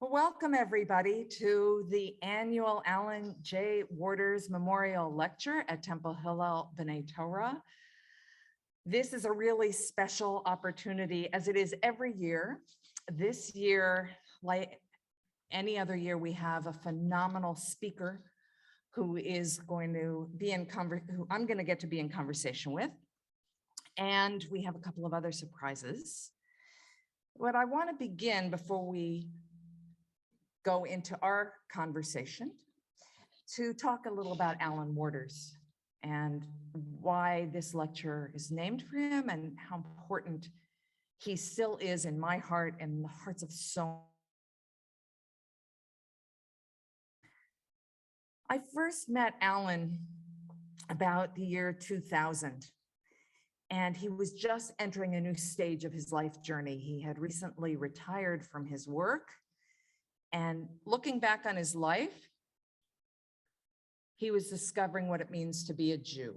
Well, welcome everybody to the annual Alan J. Worters Memorial Lecture at Temple Hillel B'nai Torah. This is a really special opportunity, as it is every year. This year, like any other year, we have a phenomenal speaker who is going to be who I'm going to get to be in conversation with. And we have a couple of other surprises. What I want to begin before we go into our conversation to talk a little about Alan Worters and why this lecture is named for him and how important he still is in my heart and the hearts of so. I first met Alan about the year 2000, and he was just entering a new stage of his life journey. He had recently retired from his work. And looking back on his life, he was discovering what it means to be a Jew.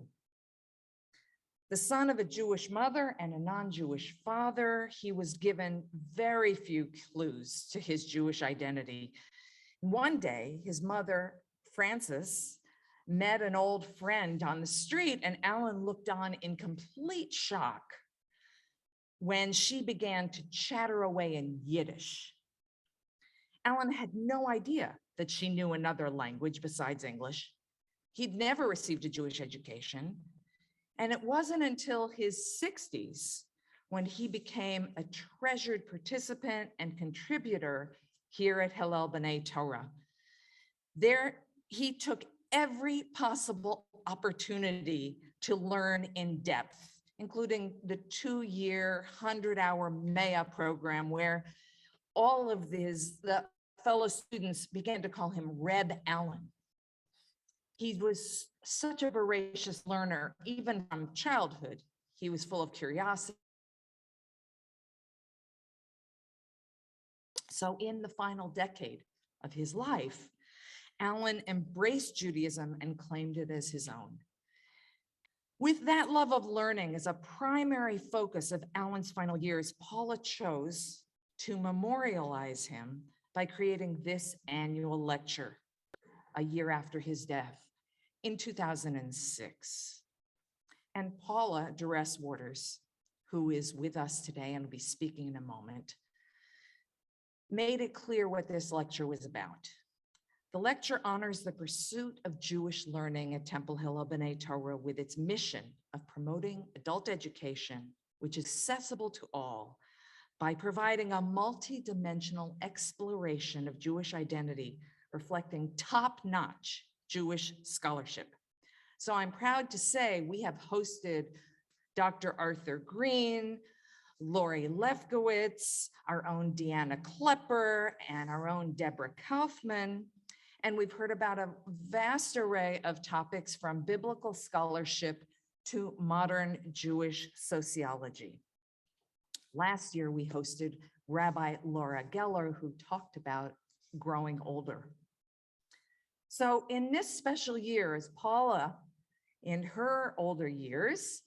The son of a Jewish mother and a non-Jewish father, he was given very few clues to his Jewish identity. One day, his mother, Frances, met an old friend on the street, and Alan looked on in complete shock when she began to chatter away in Yiddish. Alan had no idea that she knew another language besides English. He'd never received a Jewish education. And it wasn't until his 60s when he became a treasured participant and contributor here at Hillel B'nai Torah. There, he took every possible opportunity to learn in depth, including the 2-year, 100-hour MEA program, where all of the fellow students began to call him Reb Alan. He was such a voracious learner, even from childhood. He was full of curiosity. So in the final decade of his life, Alan embraced Judaism and claimed it as his own. With that love of learning as a primary focus of Alan's final years, Paula chose to memorialize him by creating this annual lecture a year after his death in 2006. And Paula Duress Worters, who is with us today and will be speaking in a moment, made it clear what this lecture was about. The lecture honors the pursuit of Jewish learning at Temple Hillel B'nai Torah with its mission of promoting adult education, which is accessible to all, by providing a multi-dimensional exploration of Jewish identity, reflecting top-notch Jewish scholarship. So I'm proud to say we have hosted Dr. Arthur Green, Lori Lefkowitz, our own Deanna Klepper, and our own Deborah Kaufman. And we've heard about a vast array of topics from biblical scholarship to modern Jewish sociology. Last year, we hosted Rabbi Laura Geller, who talked about growing older. So in this special year, as Paula, in her older years,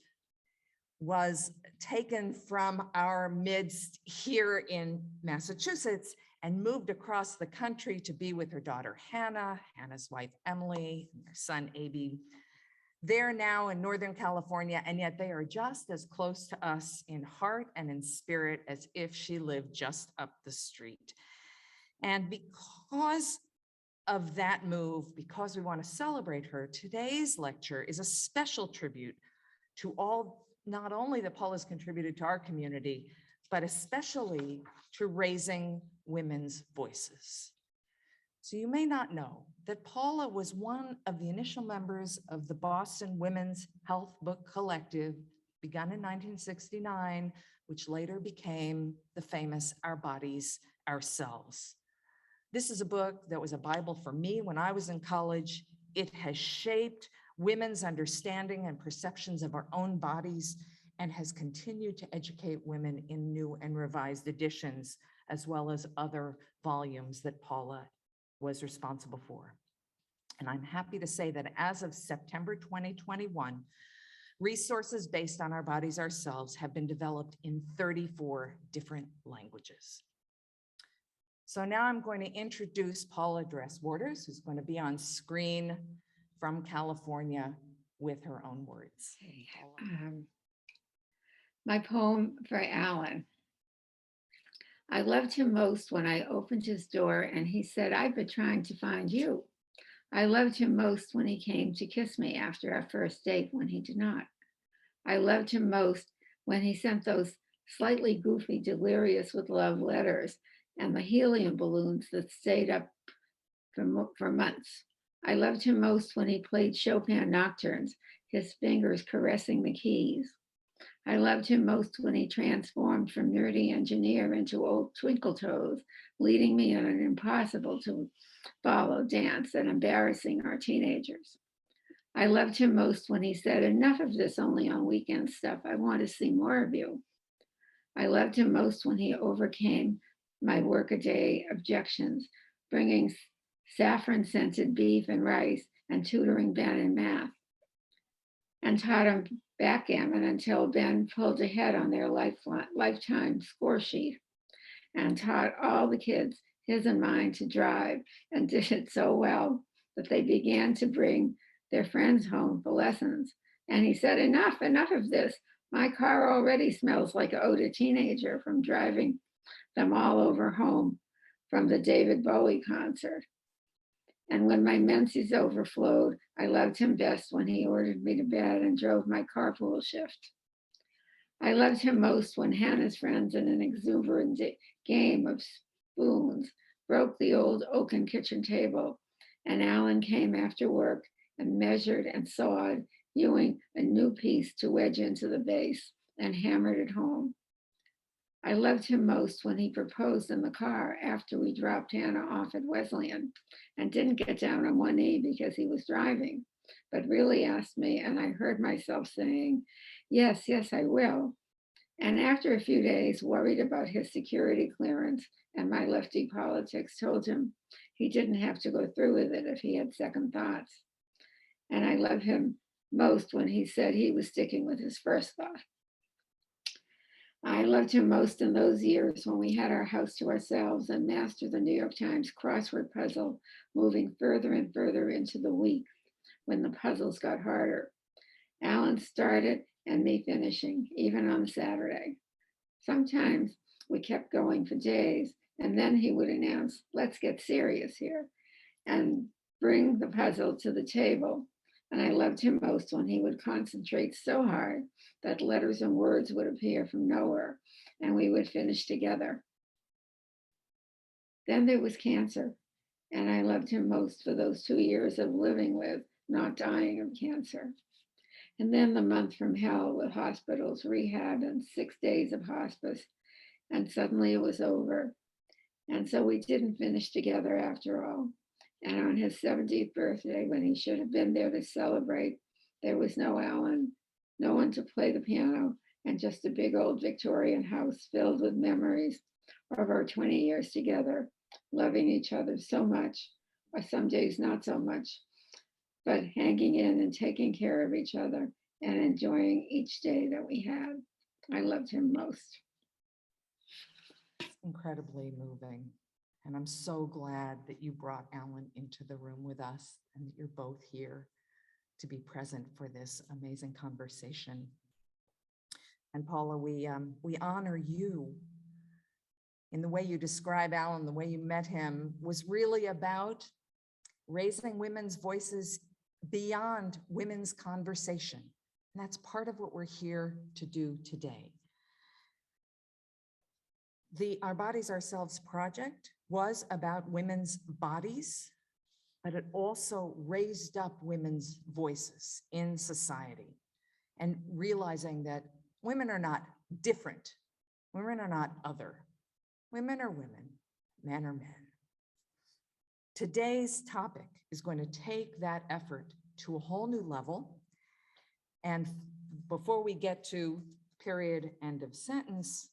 was taken from our midst here in Massachusetts and moved across the country to be with her daughter, Hannah, Hannah's wife, Emily, and their son, Aby. They're now in Northern California, and yet they are just as close to us in heart and in spirit as if she lived just up the street. And because of that move, because we want to celebrate her, today's lecture is a special tribute to all, not only that Paula's contributed to our community, but especially to raising women's voices. So you may not know that Paula was one of the initial members of the Boston Women's Health Book Collective, begun in 1969, which later became the famous Our Bodies, Ourselves. This is a book that was a Bible for me when I was in college. It has shaped women's understanding and perceptions of our own bodies and has continued to educate women in new and revised editions, as well as other volumes that Paula was responsible for. And I'm happy to say that as of September 2021, resources based on Our Bodies, Ourselves have been developed in 34 different languages. So now I'm going to introduce Paula Worters, who's going to be on screen from California with her own words. My poem for Alan. I loved him most when I opened his door and he said, "I've been trying to find you." I loved him most when he came to kiss me after our first date when he did not. I loved him most when he sent those slightly goofy, delirious with love letters and the helium balloons that stayed up for months. I loved him most when he played Chopin nocturnes, his fingers caressing the keys. I loved him most when he transformed from nerdy engineer into old twinkle toes, leading me on an impossible to follow dance and embarrassing our teenagers. I loved him most when he said, "Enough of this only on weekend stuff. I want to see more of you." I loved him most when he overcame my workaday objections, bringing saffron-scented beef and rice and tutoring Ben in math, and taught him backgammon until Ben pulled ahead on their lifetime score sheet, and taught all the kids, his and mine, to drive, and did it so well that they began to bring their friends home for lessons. And he said, enough of this. My car already smells like an older teenager from driving them all over home from the David Bowie concert. And when my menses overflowed, I loved him best when he ordered me to bed and drove my carpool shift. I loved him most when Hannah's friends in an exuberant game of spoons broke the old oaken kitchen table, and Alan came after work and measured and sawed, hewing a new piece to wedge into the base and hammered it home. I loved him most when he proposed in the car after we dropped Hannah off at Wesleyan and didn't get down on one knee because he was driving, but really asked me, and I heard myself saying, yes, I will. And after a few days, worried about his security clearance and my lefty politics, told him he didn't have to go through with it if he had second thoughts. And I love him most when he said he was sticking with his first thought. I loved him most in those years when we had our house to ourselves and mastered the New York Times crossword puzzle, moving further and further into the week when the puzzles got harder. Alan started and me finishing, even on Saturday. Sometimes we kept going for days, and then he would announce, let's get serious here, and bring the puzzle to the table. And I loved him most when he would concentrate so hard that letters and words would appear from nowhere, and we would finish together. Then there was cancer, and I loved him most for those 2 years of living with, not dying of cancer. And then the month from hell with hospitals, rehab, and 6 days of hospice. And suddenly it was over. And so we didn't finish together after all. And on his 70th birthday, when he should have been there to celebrate, there was no Alan, no one to play the piano, and just a big old Victorian house filled with memories of our 20 years together, loving each other so much, or some days not so much, but hanging in and taking care of each other and enjoying each day that we had. I loved him most. Incredibly moving. And I'm so glad that you brought Alan into the room with us and that you're both here to be present for this amazing conversation. And Paula, we honor you in the way you describe Alan, the way you met him was really about raising women's voices beyond women's conversation. And that's part of what we're here to do today. The Our Bodies Ourselves project was about women's bodies, but it also raised up women's voices in society and realizing that women are not different. Women are not other. Women are women, men are men. Today's topic is going to take that effort to a whole new level. And before we get to period, end of sentence,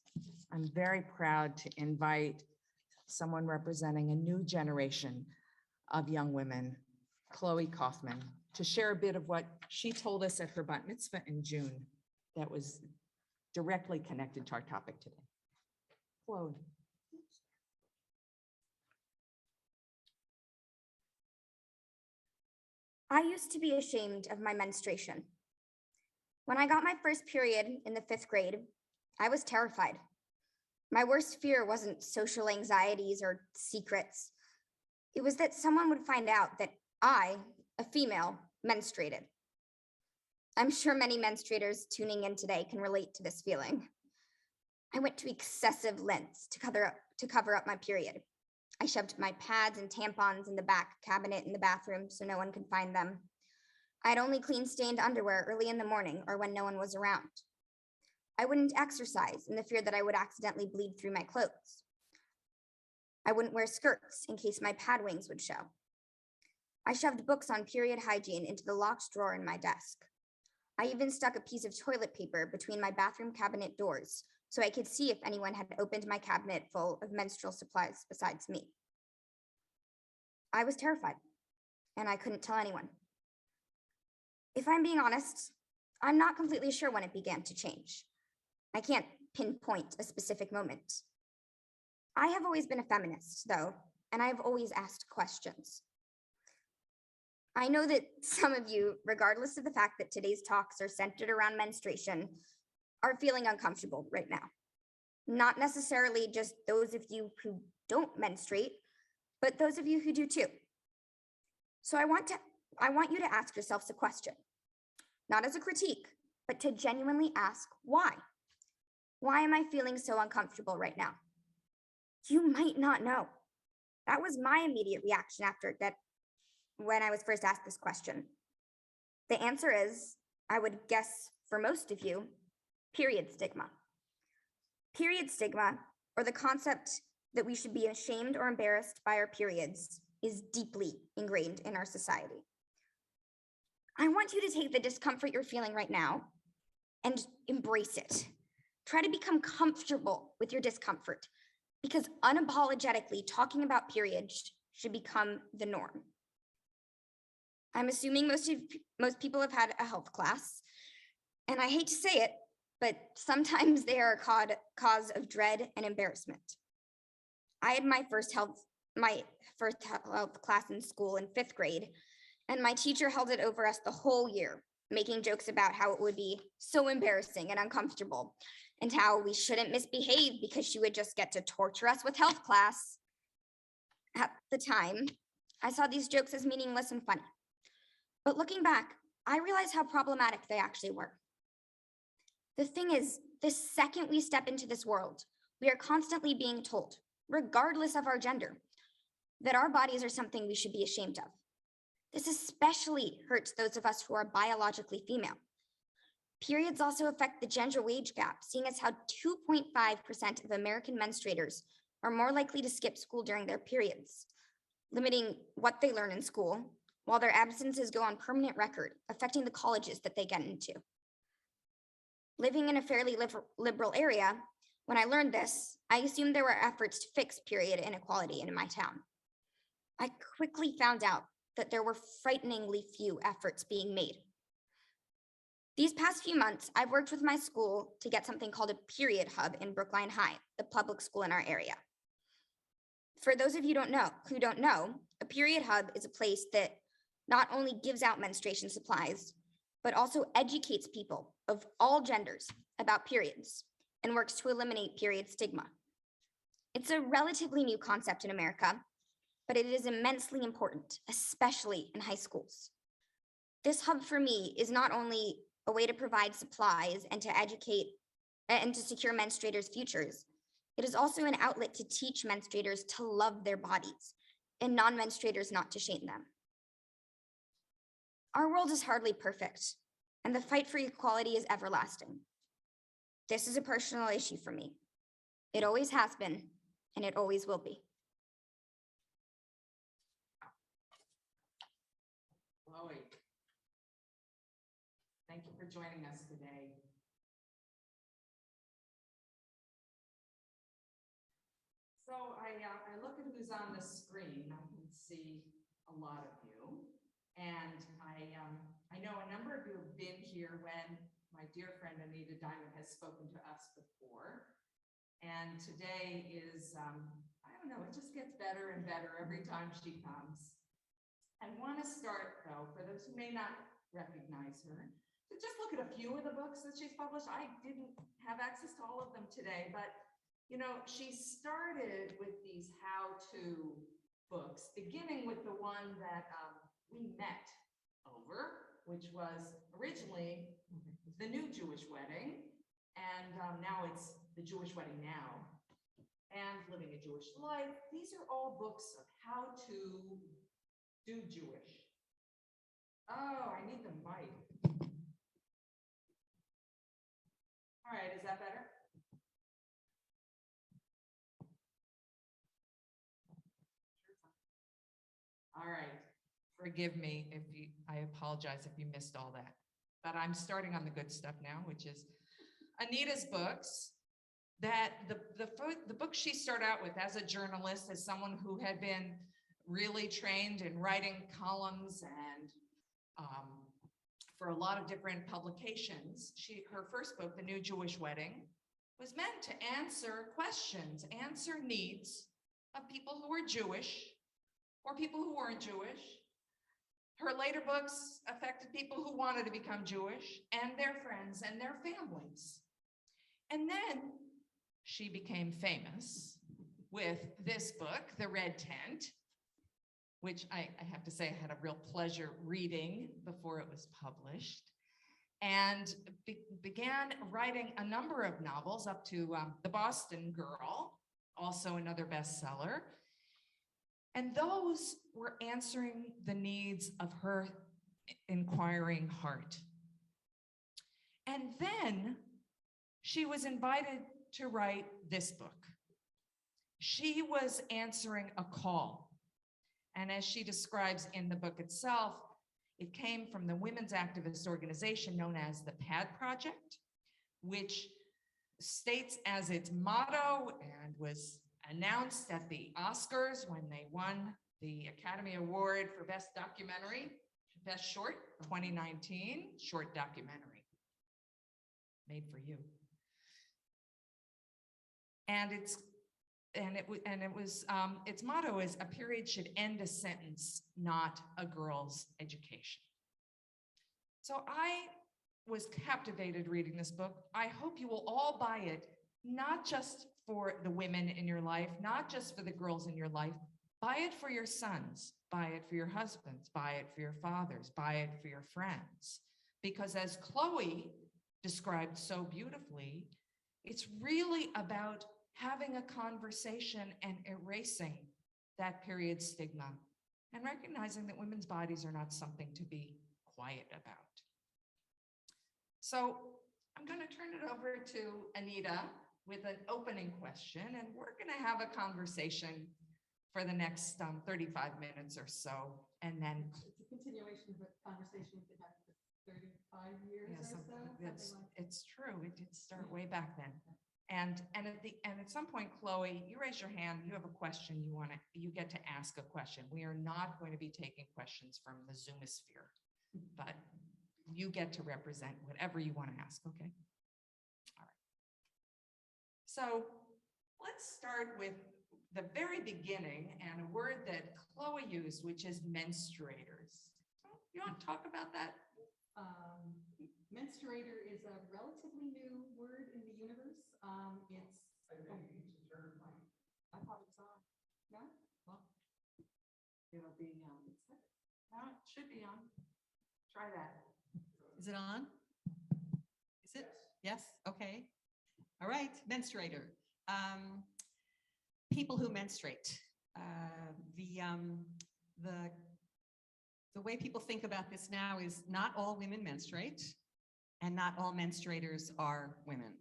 I'm very proud to invite someone representing a new generation of young women, Chloe Kaufman, to share a bit of what she told us at her bat mitzvah in June that was directly connected to our topic today. Chloe. I used to be ashamed of my menstruation. When I got my first period in the 5th grade, I was terrified. My worst fear wasn't social anxieties or secrets. It was that someone would find out that I, a female, menstruated. I'm sure many menstruators tuning in today can relate to this feeling. I went to excessive lengths to cover up my period. I shoved my pads and tampons in the back cabinet in the bathroom so no one could find them. I'd only clean stained underwear early in the morning or when no one was around. I wouldn't exercise in the fear that I would accidentally bleed through my clothes. I wouldn't wear skirts in case my pad wings would show. I shoved books on period hygiene into the locked drawer in my desk. I even stuck a piece of toilet paper between my bathroom cabinet doors so I could see if anyone had opened my cabinet full of menstrual supplies besides me. I was terrified, and I couldn't tell anyone. If I'm being honest, I'm not completely sure when it began to change. I can't pinpoint a specific moment. I have always been a feminist, though, and I've always asked questions. I know that some of you, regardless of the fact that today's talks are centered around menstruation, are feeling uncomfortable right now. Not necessarily just those of you who don't menstruate, but those of you who do too. So I want you to ask yourselves a question, not as a critique, but to genuinely ask why. Why am I feeling so uncomfortable right now? You might not know. That was my immediate reaction after that when I was first asked this question. The answer is, I would guess for most of you, period stigma. Period stigma, or the concept that we should be ashamed or embarrassed by our periods, is deeply ingrained in our society. I want you to take the discomfort you're feeling right now and embrace it. Try to become comfortable with your discomfort, because unapologetically talking about periods should become the norm. I'm assuming most people have had a health class, and I hate to say it, but sometimes they are a cause of dread and embarrassment. I had my first health class in school in 5th grade, and my teacher held it over us the whole year, making jokes about how it would be so embarrassing and uncomfortable, and how we shouldn't misbehave because she would just get to torture us with health class. At the time, I saw these jokes as meaningless and funny. But looking back, I realized how problematic they actually were. The thing is, the second we step into this world, we are constantly being told, regardless of our gender, that our bodies are something we should be ashamed of. This especially hurts those of us who are biologically female. Periods also affect the gender wage gap, seeing as how 2.5% of American menstruators are more likely to skip school during their periods, limiting what they learn in school, while their absences go on permanent record, affecting the colleges that they get into. Living in a fairly liberal area, when I learned this, I assumed there were efforts to fix period inequality in my town. I quickly found out that there were frighteningly few efforts being made. These past few months, I've worked with my school to get something called a period hub in Brookline High, the public school in our area. For those of you who don't know, a period hub is a place that not only gives out menstruation supplies, but also educates people of all genders about periods and works to eliminate period stigma. It's a relatively new concept in America, but it is immensely important, especially in high schools. This hub for me is not only a way to provide supplies and to educate and to secure menstruators' futures, it is also an outlet to teach menstruators to love their bodies and non-menstruators not to shame them. Our world is hardly perfect, and the fight for equality is everlasting. This is a personal issue for me. It always has been, and it always will be. Chloe, thank you for joining us today. So I look at who's on the screen. I can see a lot of you. And I know a number of you have been here when my dear friend Anita Diamant has spoken to us before. And today is, I don't know, it just gets better and better every time she comes. I want to start, though, for those who may not recognize her, to just look at a few of the books that she's published. I didn't have access to all of them today, but you know, she started with these how-to books, beginning with the one that we met over, which was originally The New Jewish Wedding, and now it's The Jewish Wedding Now, and Living a Jewish Life. These are all books of how to do Jewish. Oh, I need the mic. All right, is that better? All right, forgive me if you, I apologize if you missed all that. But I'm starting on the good stuff now, which is Anita's books. That the book she started out with as a journalist, as someone who had been really trained in writing columns and for a lot of different publications. Her first book, The New Jewish Wedding, was meant to answer questions, answer needs of people who were Jewish or people who weren't Jewish. Her later books affected people who wanted to become Jewish and their friends and their families. And then she became famous with this book, The Red Tent, which I have to say I had a real pleasure reading before it was published, and began writing a number of novels up to The Boston Girl, also another bestseller. And those were answering the needs of her inquiring heart. And then she was invited to write this book. She was answering a call. And as she describes in the book itself, it came from the women's activist organization known as the PAD Project, which states as its motto and was announced at the Oscars when they won the Academy Award for Best Documentary, Best Short, 2019, short documentary, made for you. And its motto is a period should end a sentence, not a girl's education. So I was captivated reading this book. I hope you will all buy it, not just for the women in your life, not just for the girls in your life. Buy it for your sons, buy it for your husbands, buy it for your fathers, buy it for your friends. Because as Chloe described so beautifully, it's really about having a conversation and erasing that period stigma and recognizing that women's bodies are not something to be quiet about. So I'm going to turn it over to Anita with an opening question, and we're going to have a conversation for the next 35 minutes or so, and then It's a continuation of a conversation we've been having for 35 years or so. it's true. It did start way back then. And at some point, Chloe, you raise your hand. You have a question. You get to ask a question. We are not going to be taking questions from the Zoomosphere, but you get to represent whatever you want to ask. Okay. All right. So let's start with the very beginning and a word that Chloe used, which is menstruators. You want to talk about that? Menstruator is a relatively new word in the universe. I thought it was on. No? Well, it'll be no, it should be on. Try that. Is it on? Is it? Yes. Okay. All right. Menstruator. People who menstruate. The way people think about this now is not all women menstruate, and not all menstruators are women.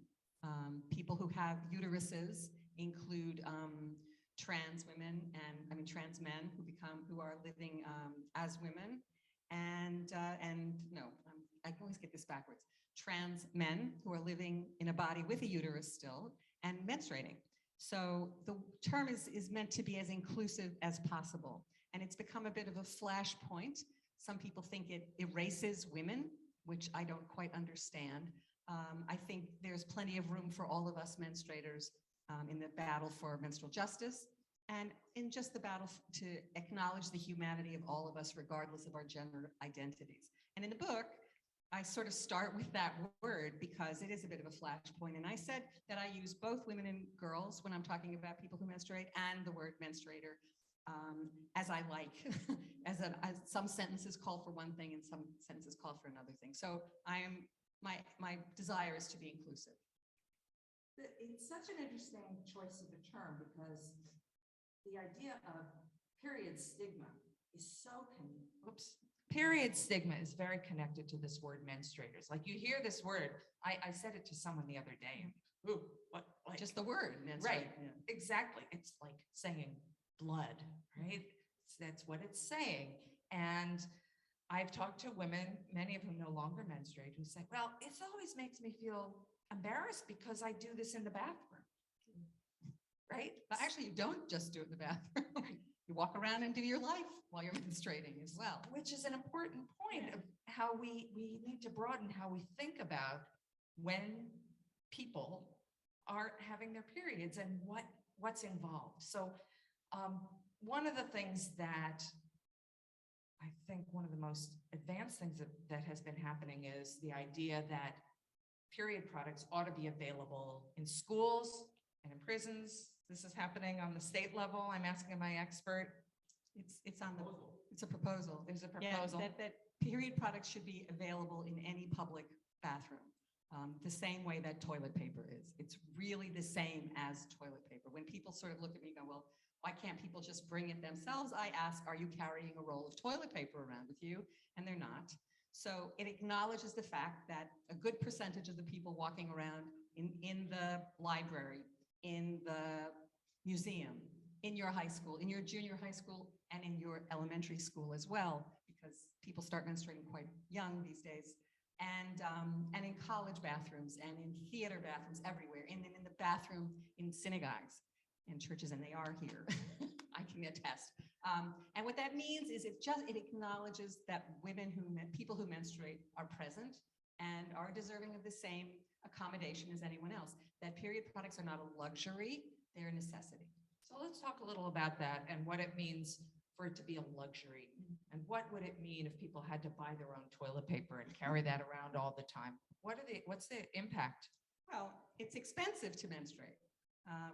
People who have uteruses include trans women and trans men who are living as women, and no, I always get this backwards. Trans men who are living in a body with a uterus still and menstruating. So the term is meant to be as inclusive as possible, and it's become a bit of a flashpoint. Some people think it erases women, which I don't quite understand. I think there's plenty of room for all of us menstruators in the battle for menstrual justice and in just the battle to acknowledge the humanity of all of us, regardless of our gender identities. And in the book, I sort of start with that word because it is a bit of a flashpoint. And I said that I use both women and girls when I'm talking about people who menstruate, and the word menstruator as I like, as some sentences call for one thing and some sentences call for another thing. So my desire is to be inclusive. It's such an interesting choice of a term because the idea of period stigma is period stigma is very connected to this word menstruators. Like you hear this word, I said it to someone the other day. Ooh, what? Like, Just the word, menstruate. right? Yeah. Exactly. It's like saying blood, right? That's what it's saying. And I've talked to women, many of whom no longer menstruate, who say, well, it always makes me feel embarrassed because I do this in the bathroom, right? But actually, you don't just do it in the bathroom. You walk around and do your life while you're menstruating as well. Which is an important point of how we need to broaden how we think about when people are having their periods and what's involved. So one of the things that I think one of the most advanced things that has been happening is the idea that period products ought to be available in schools and in prisons. This is happening on the state level. I'm asking my expert. It's a proposal. There's a proposal. Yeah, that period products should be available in any public bathroom, the same way that toilet paper is. It's really the same as toilet paper. When people sort of look at me and go, well, why can't people just bring it themselves? I ask, are you carrying a roll of toilet paper around with you? And they're not. So it acknowledges the fact that a good percentage of the people walking around in the library, in the museum, in your high school, in your junior high school, and in your elementary school as well, because people start menstruating quite young these days, and in college bathrooms, and in theater bathrooms everywhere, and in the bathroom in synagogues and churches, and they are here. I can attest. And what that means is it acknowledges that people who menstruate are present and are deserving of the same accommodation as anyone else. That period products are not a luxury, they're a necessity. So let's talk a little about that and what it means for it to be a luxury. And what would it mean if people had to buy their own toilet paper and carry that around all the time? What's the impact? Well, it's expensive to menstruate,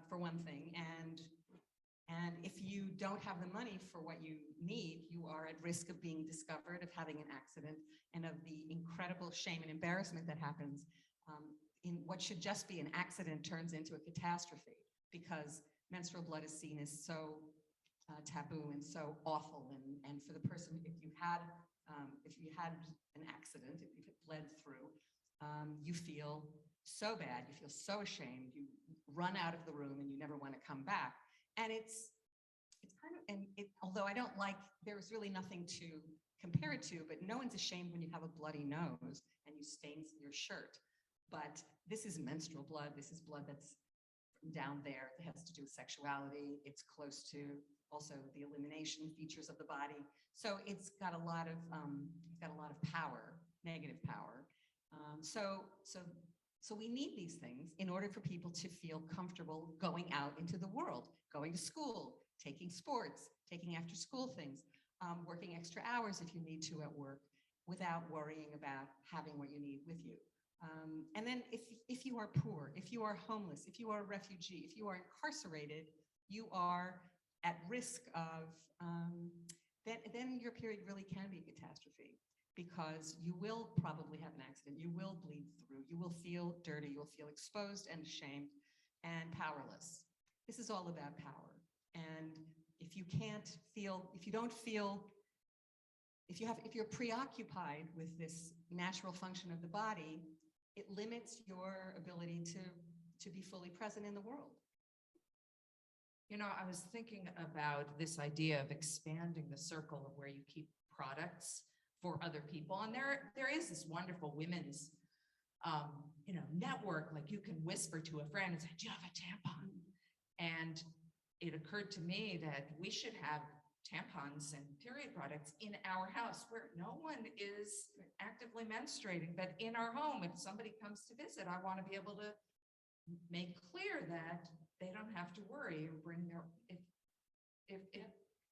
for one thing, and if you don't have the money for what you need, you are at risk of being discovered, of having an accident, and of the incredible shame and embarrassment that happens in what should just be an accident turns into a catastrophe, because menstrual blood is seen as so taboo and so awful, and for the person, if you had an accident, if you bled through, you feel so bad, you feel so ashamed, you run out of the room and you never want to come back. And it's kind of, although I don't like, there's really nothing to compare it to, but no one's ashamed when you have a bloody nose and you stain your shirt. But this is menstrual blood. This is blood that's down there. It has to do with sexuality. It's close to also the elimination features of the body. So it's got a lot of power, negative power. So we need these things in order for people to feel comfortable going out into the world, going to school, taking sports, taking after school things, working extra hours if you need to at work, without worrying about having what you need with you. And then if you are poor, if you are homeless, if you are a refugee, if you are incarcerated, you are at risk of, then your period really can be a catastrophe, because you will probably have an accident, you will bleed through, you will feel dirty, you will feel exposed and ashamed and powerless. This is all about power. And if you're preoccupied with this natural function of the body, it limits your ability to be fully present in the world. You know, I was thinking about this idea of expanding the circle of where you keep products for other people. And there is this wonderful women's, network. Like you can whisper to a friend and say, do you have a tampon? And it occurred to me that we should have tampons and period products in our house where no one is actively menstruating, but in our home, if somebody comes to visit, I want to be able to make clear that they don't have to worry or bring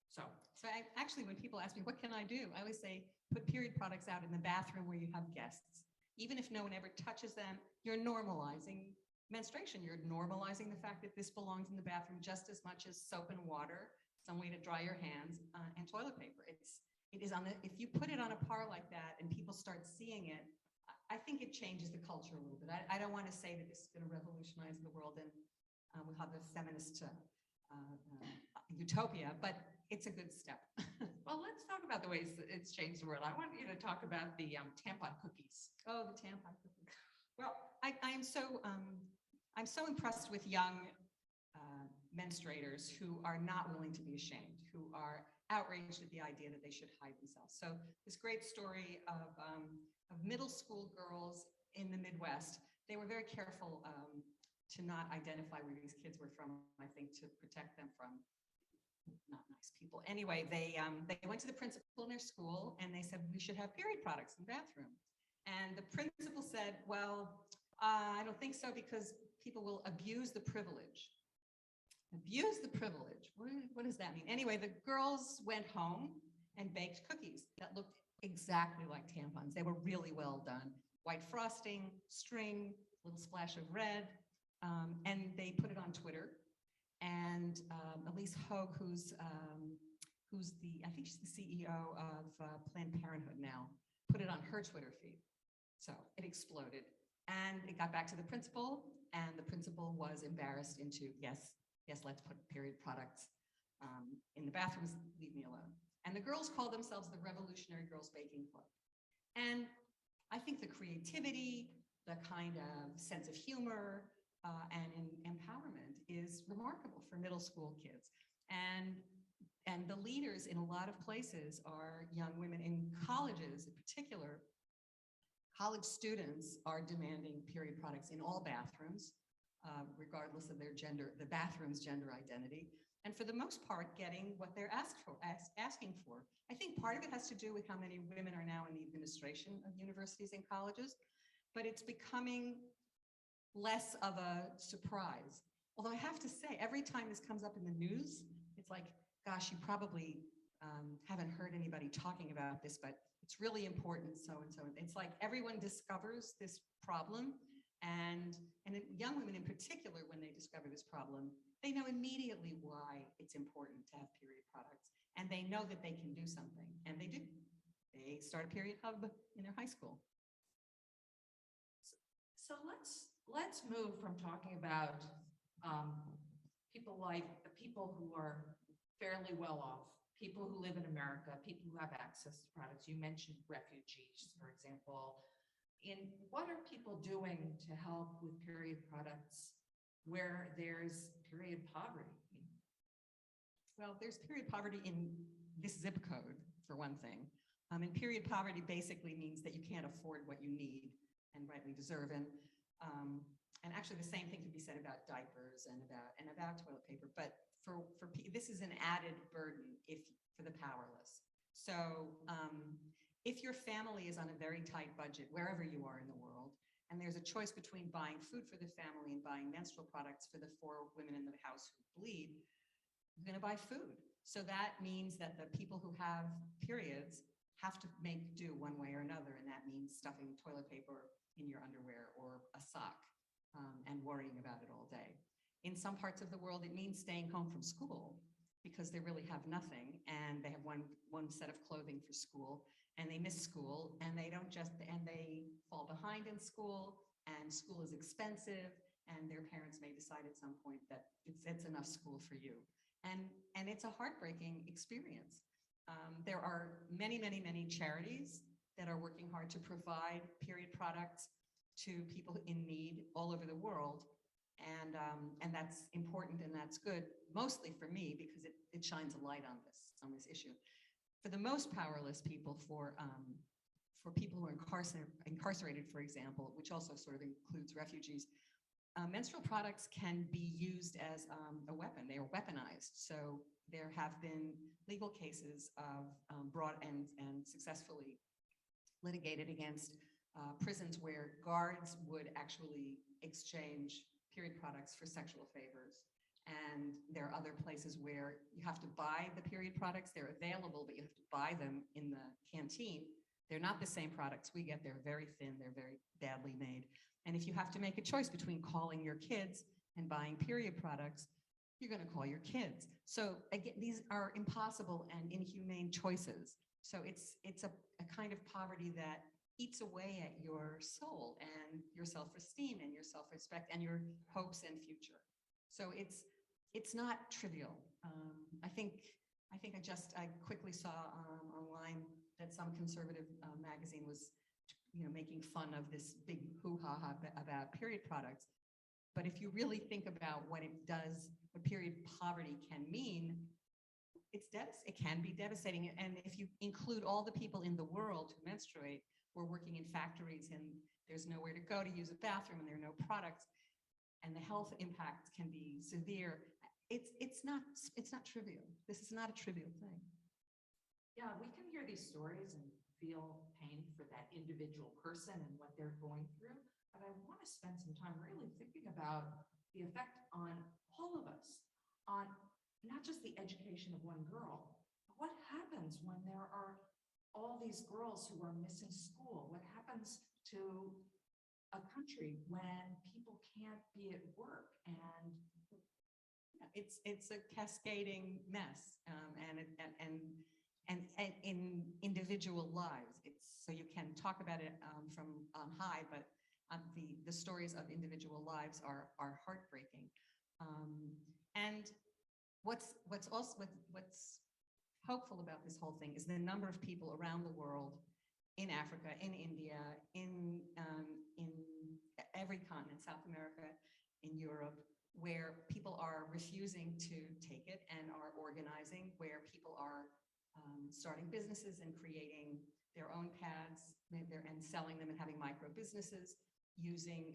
So, So actually, when people ask me, what can I do? I always say, put period products out in the bathroom where you have guests. Even if no one ever touches them, you're normalizing menstruation. You're normalizing the fact that this belongs in the bathroom just as much as soap and water, some way to dry your hands, and toilet paper. It is on the, if you put it on a par like that and people start seeing it, I think it changes the culture a little bit. I don't want to say that this is going to revolutionize the world and we'll have a feminist utopia, but it's a good step. well, let's talk about the ways that it's changed the world. I want you to talk about the tampon cookies. Oh, the tampon cookies. Well, I'm so impressed with young menstruators who are not willing to be ashamed, who are outraged at the idea that they should hide themselves. So this great story of middle school girls in the Midwest, they were very careful to not identify where these kids were from, I think, to protect them from not nice people. Anyway, they went to the principal in their school and they said, we should have period products in the bathroom. And the principal said, well, I don't think so because people will abuse the privilege. Abuse the privilege. What does that mean? Anyway, the girls went home and baked cookies that looked exactly like tampons. They were really well done. White frosting, string, little splash of red, and they put it on Twitter. And Elise Hogue, who's I think she's the CEO of Planned Parenthood now, put it on her Twitter feed. So it exploded. And it got back to the principal, and the principal was embarrassed into, yes, let's put period products in the bathrooms, leave me alone. And the girls call themselves the Revolutionary Girls Baking Club. And I think the creativity, the kind of sense of humor, and empowerment is remarkable for middle school kids. And the leaders in a lot of places are young women. In colleges in particular, college students are demanding period products in all bathrooms, regardless of their gender, the bathroom's gender identity. And for the most part, getting what they're asking for. I think part of it has to do with how many women are now in the administration of universities and colleges, but it's becoming less of a surprise. Although I have to say, every time this comes up in the news, it's like, gosh, you probably haven't heard anybody talking about this, but it's really important, so and so. It's like everyone discovers this problem, and young women in particular, when they discover this problem, they know immediately why it's important to have period products, and they know that they can do something, and they do. They start a period hub in their high school. So let's move from talking about people like the people who are fairly well off, people who live in America, people who have access to products. You mentioned refugees, for example. What are people doing to help with period products where there's period poverty? Well, there's period poverty in this zip code, for one thing. And period poverty basically means that you can't afford what you need and rightly deserve. And actually, the same thing can be said about diapers and about toilet paper. But this is an added burden for the powerless. So if your family is on a very tight budget, wherever you are in the world, and there's a choice between buying food for the family and buying menstrual products for the 4 women in the house who bleed, you're going to buy food. So that means that the people who have periods have to make do one way or another, and that means stuffing toilet paper in your underwear or a sock and worrying about it all day. In some parts of the world, it means staying home from school because they really have nothing, and they have one set of clothing for school, and they miss school, and they fall behind in school, and school is expensive, and their parents may decide at some point that it's enough school for you. And it's a heartbreaking experience. There are many, many, many charities that are working hard to provide period products to people in need all over the world. And that's important and that's good, mostly for me, because it shines a light on this issue. For the most powerless people, for people who are incarcerated, for example, which also sort of includes refugees, menstrual products can be used as a weapon. They are weaponized. So there have been legal cases brought and successfully litigated against prisons where guards would actually exchange period products for sexual favors. And there are other places where you have to buy the period products. They're available, but you have to buy them in the canteen. They're not the same products we get. They're very thin. They're very badly made. And if you have to make a choice between calling your kids and buying period products, you're going to call your kids. So again, these are impossible and inhumane choices. So it's a kind of poverty that eats away at your soul and your self-esteem and your self-respect and your hopes and future. So it's not trivial. I think I quickly saw online that some conservative magazine was, making fun of this big hoo-ha about period products. But if you really think about what it does, what period poverty can mean, it can be devastating. And if you include all the people in the world who menstruate, who are working in factories and there's nowhere to go to use a bathroom and there are no products, and the health impacts can be severe, it's not trivial. This is not a trivial thing. Yeah, we can hear these stories and feel pain for that individual person and what they're going through. But I want to spend some time really thinking about the effect on all of us, on not just the education of one girl. But what happens when there are all these girls who are missing school? What happens to a country when people can't be at work? And it's a cascading mess, and in individual lives. So you can talk about it from on high, but the stories of individual lives are heartbreaking. And what's hopeful about this whole thing is the number of people around the world, in Africa, in India, in every continent, South America, in Europe, where people are refusing to take it and are organizing, where people are starting businesses and creating their own pads and selling them and having micro businesses using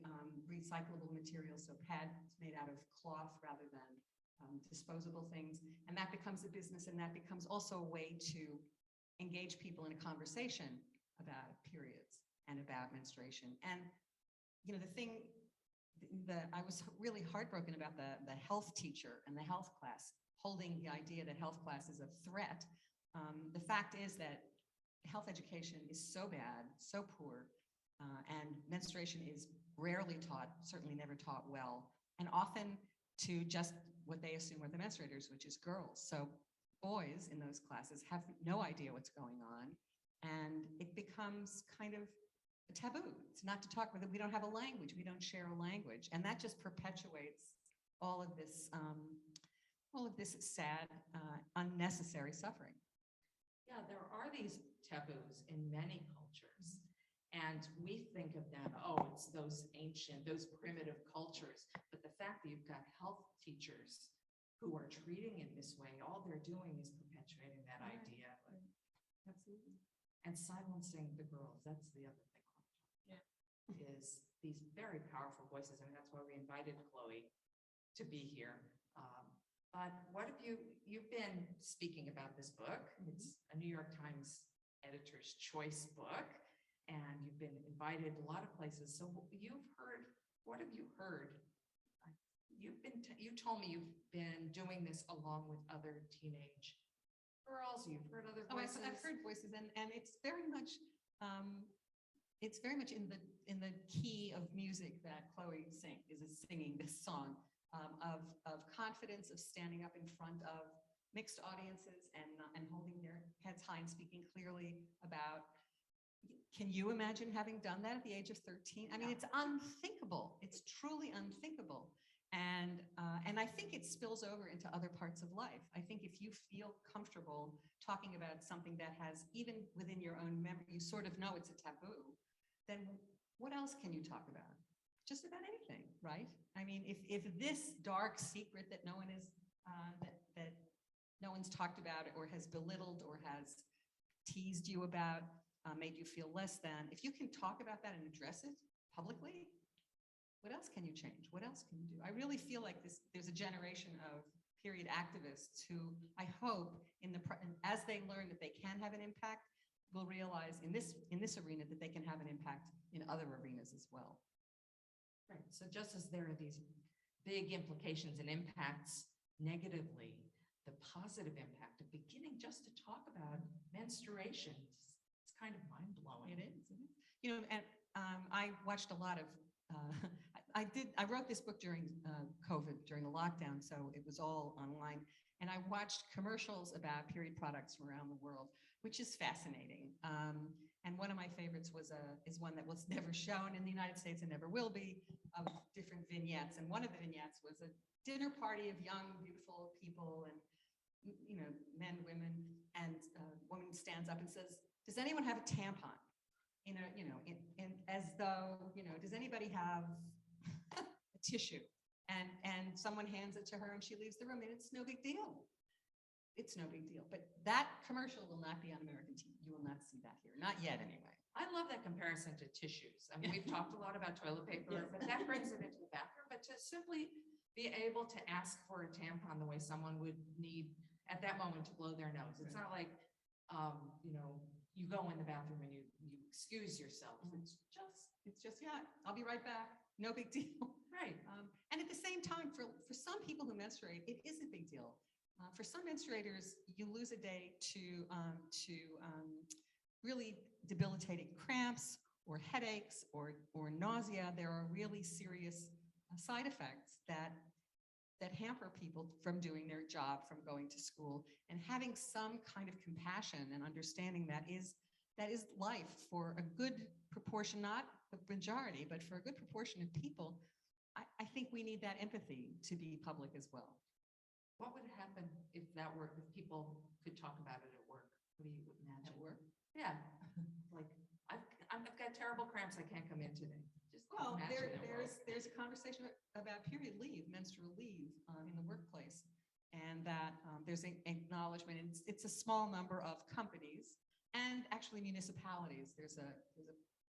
recyclable materials, so pads made out of cloth rather than disposable things. And that becomes a business, and that becomes also a way to engage people in a conversation about periods and about menstruation. And I was really heartbroken about the health teacher and the health class holding the idea that health class is a threat. The fact is that health education is so bad, so poor, and menstruation is rarely taught, certainly never taught well, and often to just what they assume are the menstruators, which is girls. So boys in those classes have no idea what's going on, and it becomes kind of a taboo. It's not to talk with it. We don't have a language. We don't share a language, and that just perpetuates all of this sad, unnecessary suffering. yeah, there are these taboos in many cultures. And we think of them, oh, it's those ancient, those primitive cultures. But the fact that you've got health teachers who are treating it this way, all they're doing is perpetuating that idea. Absolutely. And silencing the girls, that's the other thing. Yeah. Is these very powerful voices. I mean, that's why we invited Chloe to be here. But what have you've been speaking about this book. It's a New York Times editor's choice book. And you've been invited a lot of places. So what have you heard? You told me you've been doing this along with other teenage girls. You've heard other voices. I've heard voices, and it's very much in the key of music that Chloe is singing this song of confidence, of standing up in front of mixed audiences and holding their heads high and speaking clearly about. Can you imagine having done that at the age of 13? I mean, it's unthinkable. It's truly unthinkable. And I think it spills over into other parts of life. I think if you feel comfortable talking about something that has, even within your own memory, you sort of know it's a taboo, then what else can you talk about? Just about anything, right? I mean, if this dark secret that no one is, that no one's talked about or has belittled or has teased you about, made you feel less than, if you can talk about that and address it publicly, what else can you change? What else can you do? I really feel like there's a generation of period activists who I hope as they learn that they can have an impact, will realize in this arena that they can have an impact in other arenas as well. Right. So just as there are these big implications and impacts negatively the positive impact of beginning just to talk about menstruation. It's kind of mind blowing. It is. You know, and I watched a lot of, I wrote this book during COVID, during the lockdown, so it was all online. And I watched commercials about period products from around the world, which is fascinating. And one of my favorites is one that was never shown in the United States and never will be, of different vignettes. And one of the vignettes was a dinner party of young, beautiful people, and you know, men, women, and a woman stands up and says, "Does anyone have a tampon?" In as though, you know, does anybody have a tissue? And someone hands it to her and she leaves the room, and it's no big deal. It's no big deal. But that commercial will not be on American TV. You will not see that here. Not yet, anyway. I love that comparison to tissues. I mean, we've talked a lot about toilet paper, but that brings it into the bathroom. But to simply be able to ask for a tampon the way someone would need at that moment to blow their nose. It's not like, you know, you go in the bathroom and you excuse yourself. It's just, yeah, I'll be right back. No big deal. right. And at the same time, for some people who menstruate, it is a big deal. For some menstruators, you lose a day to really debilitating cramps or headaches or nausea. There are really serious side effects that hamper people from doing their job, from going to school, and having some kind of compassion and understanding that is life for a good proportion, not the majority, but for a good proportion of people. I think we need that empathy to be public as well. What would happen if people could talk about it at work? What do you imagine? At work? Yeah. Like, I've got terrible cramps. I can't come in today. Just Well, imagine that world. there's a conversation about period leave, menstrual leave in the workplace, and that there's an acknowledgement. And it's a small number of companies and actually municipalities. There's a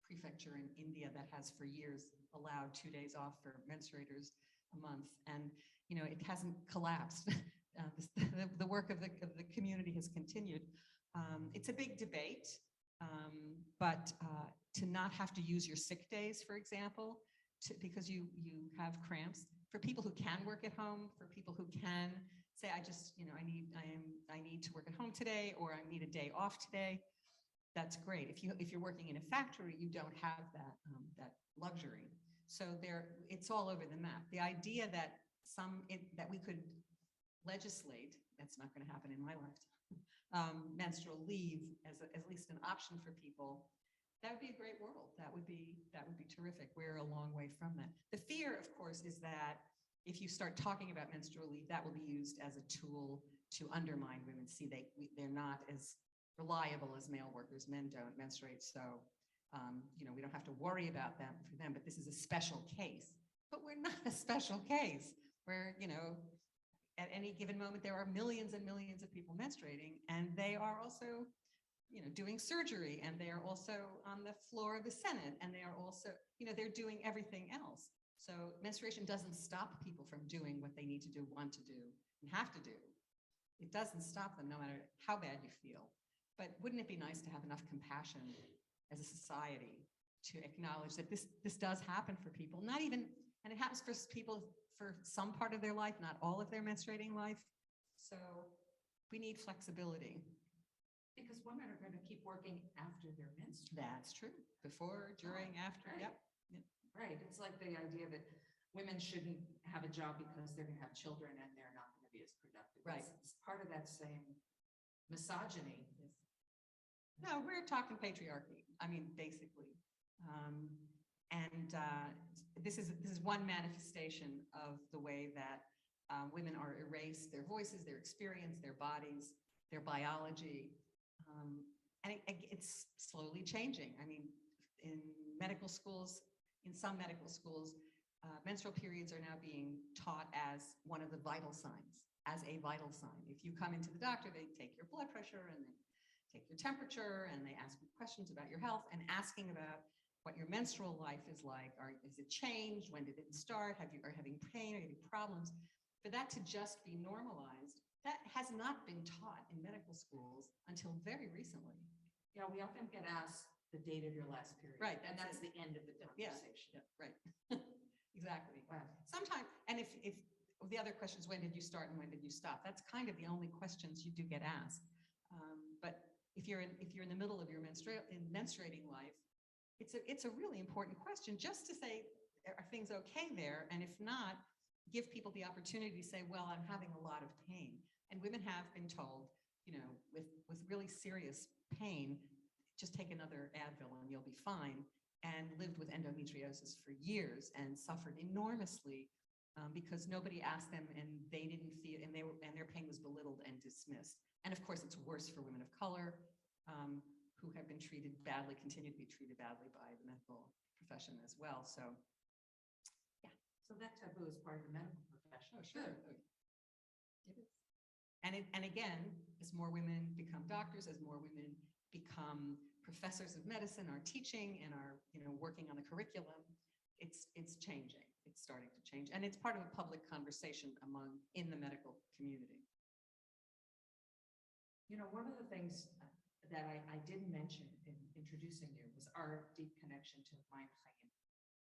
prefecture in India that has for years allowed 2 days off for menstruators a month, and you know, it hasn't collapsed. The work of the community has continued. It's a big debate, but to not have to use your sick days, for example, because you have cramps, for people who can work at home, for people who can say, I need to work at home today, or I need a day off today. That's great. If you're working in a factory, you don't have that luxury. So it's all over the map. The idea that that we could legislate, that's not going to happen in my lifetime, menstrual leave as at least an option for people, that would be a great world. That would be terrific. We're a long way from that. The fear, of course, is that if you start talking about menstrual leave, that will be used as a tool to undermine women. See, they're not as reliable as male workers. Men don't menstruate, so you know, we don't have to worry about them for them. But this is a special case. But we're not a special case. Where, you know, at any given moment there are millions and millions of people menstruating, and they are also, you know, doing surgery, and they are also on the floor of the Senate, and they are also, you know, they're doing everything else. So menstruation doesn't stop people from doing what they need to do, want to do, and have to do. It doesn't stop them no matter how bad you feel. But wouldn't it be nice to have enough compassion as a society to acknowledge that this does happen for people, not even, and it happens for people for some part of their life, not all of their menstruating life. So we need flexibility. Because women are going to keep working after they're menstruating. That's true. Before, during, after, right. Yep. Right. It's like the idea that women shouldn't have a job because they're going to have children and they're not going to be as productive. Right. It's part of that same misogyny. No, we're talking patriarchy. I mean, basically. This is one manifestation of the way that women are erased, their voices, their experience, their bodies, their biology. And it's slowly changing. I mean, in some medical schools, menstrual periods are now being taught as one of the vital signs, as a vital sign. If you come into the doctor, they take your blood pressure and they take your temperature and they ask you questions about your health, and asking about what your menstrual life is like. Is it changed? When did it start? Are you having pain? Are you having problems? For that to just be normalized, that has not been taught in medical schools until very recently. Yeah, we often get asked the date of your last period. Right, And that's that's the end of the Yeah, conversation. yeah, right. Exactly. Wow. Sometimes, and if the other question is when did you start and when did you stop? That's kind of the only questions you do get asked. But if you're in the middle of your menstruating life, it's a really important question just to say, are things okay there? And if not, give people the opportunity to say, well, I'm having a lot of pain. And women have been told, with really serious pain, just take another Advil and you'll be fine. And lived with endometriosis for years and suffered enormously because nobody asked them and they didn't feel, and their pain was belittled and dismissed. And of course, it's worse for women of color who have been treated badly, continue to be treated badly by the medical profession as well. So, yeah. So that taboo is part of the medical profession. Oh, sure. It is. And again, as more women become doctors, as more women become professors of medicine, are teaching and are working on the curriculum, it's changing. It's starting to change, and it's part of a public conversation in the medical community. One of the things that I didn't mention in introducing you was our deep connection to Mein Chaim,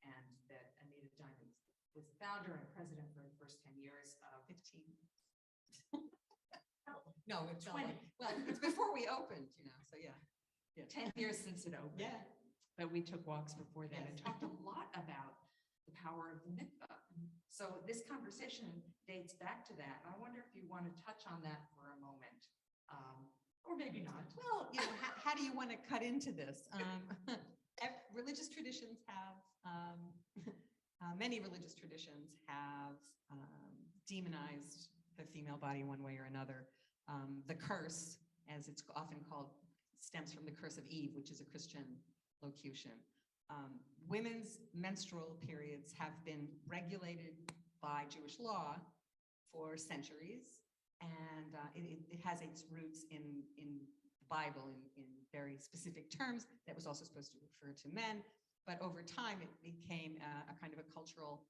and that Anita Diamant was the founder and president for the first 10 years of 15. No, it's 20. Well, it's before we opened, so yeah. 10 years since it opened. Yeah. But we took walks before then and Yes. talked a lot about the power of the mikvah. So this conversation dates back to that. I wonder if you want to touch on that for a moment, or maybe not. Well, how do you want to cut into this? Religious traditions have, many religious traditions have demonized the female body one way or another. The curse, as it's often called, stems from the curse of Eve, which is a Christian locution. Women's menstrual periods have been regulated by Jewish law for centuries, and it has its roots in the Bible in very specific terms that was also supposed to refer to men, but over time it became a kind of a cultural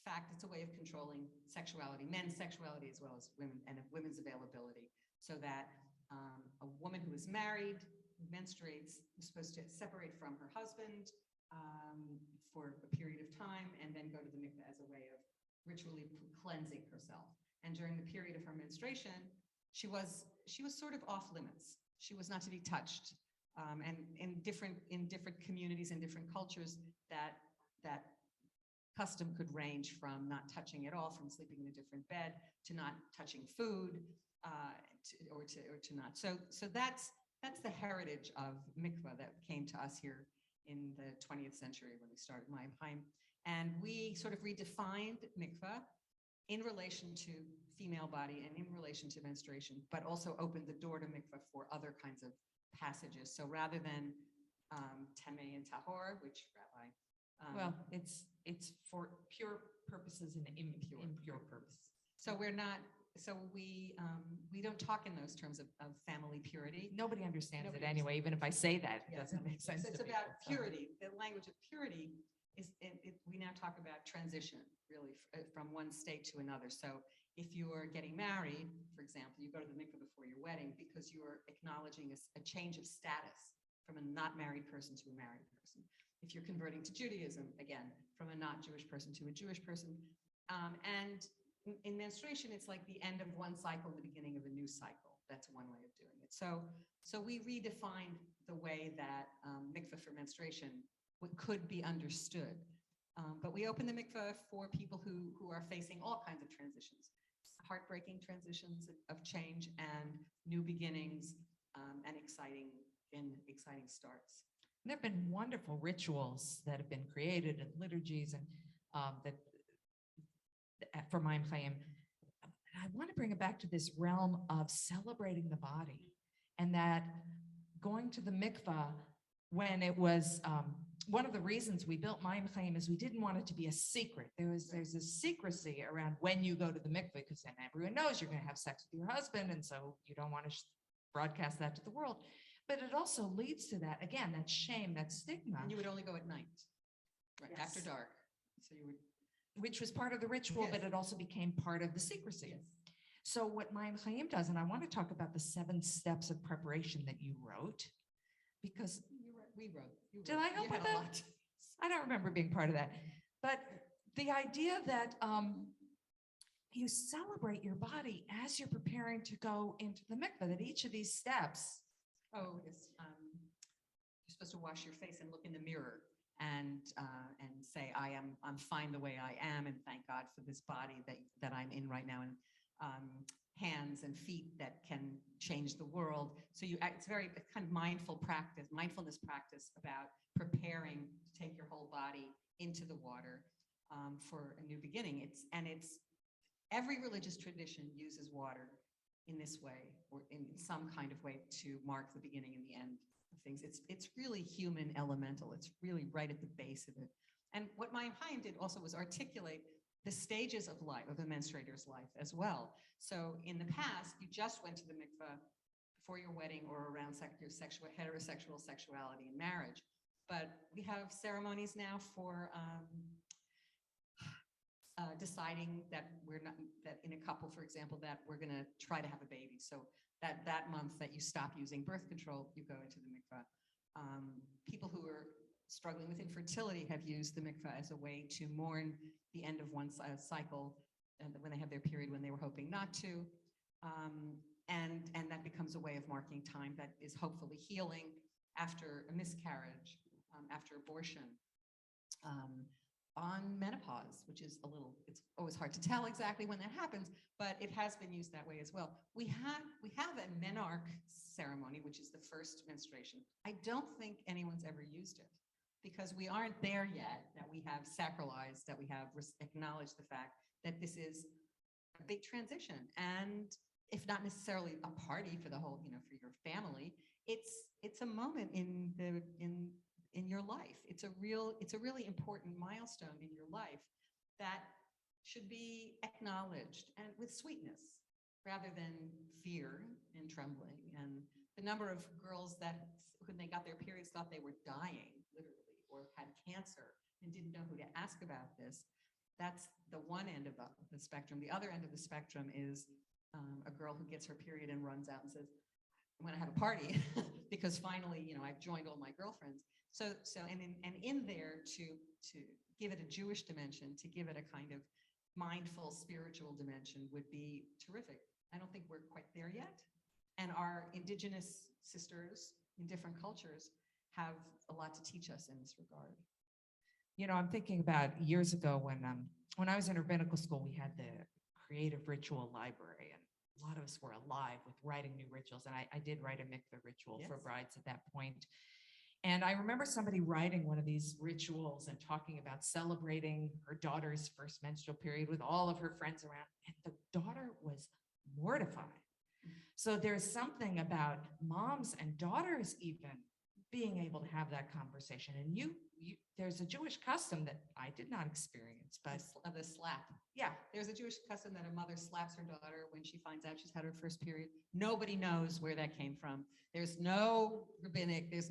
fact. It's a way of controlling sexuality, men's sexuality as well as women, and women's availability, so that a woman who is married, who menstruates, is supposed to separate from her husband for a period of time and then go to the mikveh as a way of ritually cleansing herself. And during the period of her menstruation, she was sort of off limits. She was not to be touched. And in different communities and different cultures, that custom could range from not touching at all, from sleeping in a different bed, to not touching food, or to not. So that's the heritage of mikvah that came to us here in the 20th century when we started Mein Chaim. And we sort of redefined mikvah in relation to female body and in relation to menstruation, but also opened the door to mikvah for other kinds of passages. So rather than tamei and tahor, which Rabbi, Well, it's for pure purposes and impure purposes. so we're not. So we don't talk in those terms of family purity. Nobody understands Nobody it anyway. Even if I say that, it Yeah. doesn't make sense. So it's to about people, so. purity. The language of purity is, we now talk about transition, really, from one state to another. So if you are getting married, for example, you go to the mikveh before your wedding because you are acknowledging a change of status from a not married person to a married person. If you're converting to Judaism, again, from a not Jewish person to a Jewish person. And in menstruation, it's like the end of one cycle, the beginning of a new cycle. That's one way of doing it. So we redefined the way that mikveh for menstruation could be understood. But we open the mikveh for people who are facing all kinds of transitions, heartbreaking transitions of change and new beginnings, and exciting starts. There have been wonderful rituals that have been created and liturgies and that for Mein Chaim. I want to bring it back to this realm of celebrating the body, and that going to the mikvah when it was one of the reasons we built Mein Chaim is we didn't want it to be a secret. There's a secrecy around when you go to the mikvah, because then everyone knows you're going to have sex with your husband, and so you don't want to broadcast that to the world. But it also leads to that, again, that shame, that stigma. And you would only go at night, right, Yes. after dark. So you would. Which was part of the ritual, but Yes. it also became part of the secrecy. So what Mein Chaim does, and I want to talk about the 7 steps of preparation that you wrote, because We wrote. Did I help You with had a that? lot. I don't remember being part of that. But the idea that you celebrate your body as you're preparing to go into the mikveh, that each of these steps. Oh, it's, you're supposed to wash your face and look in the mirror and say, I'm fine the way I am, and thank God for this body that I'm in right now, and hands and feet that can change the world. So it's very kind of mindfulness practice about preparing to take your whole body into the water for a new beginning. Every religious tradition uses water in this way, or in some kind of way, to mark the beginning and the end of things. It's really human elemental. It's really right at the base of it. And what Mayim Chaim did also was articulate the stages of life, of the menstruator's life as well. So in the past, you just went to the mikveh before your wedding or around your heterosexual sexuality and marriage. But we have ceremonies now for deciding that that in a couple, for example, that we're going to try to have a baby. So that month that you stop using birth control, you go into the mikveh. People who are struggling with infertility have used the mikveh as a way to mourn the end of one cycle, and when they have their period when they were hoping not to. And that becomes a way of marking time that is hopefully healing after a miscarriage, after abortion. On menopause, which is it's always hard to tell exactly when that happens, but it has been used that way as well. We have a menarche ceremony, which is the first menstruation. I don't think anyone's ever used it because we aren't there yet, that we have sacralized, that we have acknowledged the fact that this is a big transition. And if not necessarily a party for the whole, for your family, it's a moment in your life. It's a really important milestone in your life that should be acknowledged, and with sweetness rather than fear and trembling. And the number of girls that when they got their periods thought they were dying, literally, or had cancer and didn't know who to ask about this. That's the one end of the spectrum. The other end of the spectrum is a girl who gets her period and runs out and says, I'm going to have a party because finally, I've joined all my girlfriends. So in there to give it a Jewish dimension, to give it a kind of mindful spiritual dimension would be terrific. I don't think we're quite there yet. And our indigenous sisters in different cultures have a lot to teach us in this regard. I'm thinking about years ago when I was in rabbinical school, we had the creative ritual library, and a lot of us were alive with writing new rituals. And I did write a mikveh ritual for brides at that point. And I remember somebody writing one of these rituals and talking about celebrating her daughter's first menstrual period with all of her friends around. And the daughter was mortified. So there's something about moms and daughters even being able to have that conversation. And there's a Jewish custom that I did not experience, but The slap. yeah, There's a Jewish custom that a mother slaps her daughter when she finds out she's had her first period. Nobody knows where that came from. There's no rabbinic. It's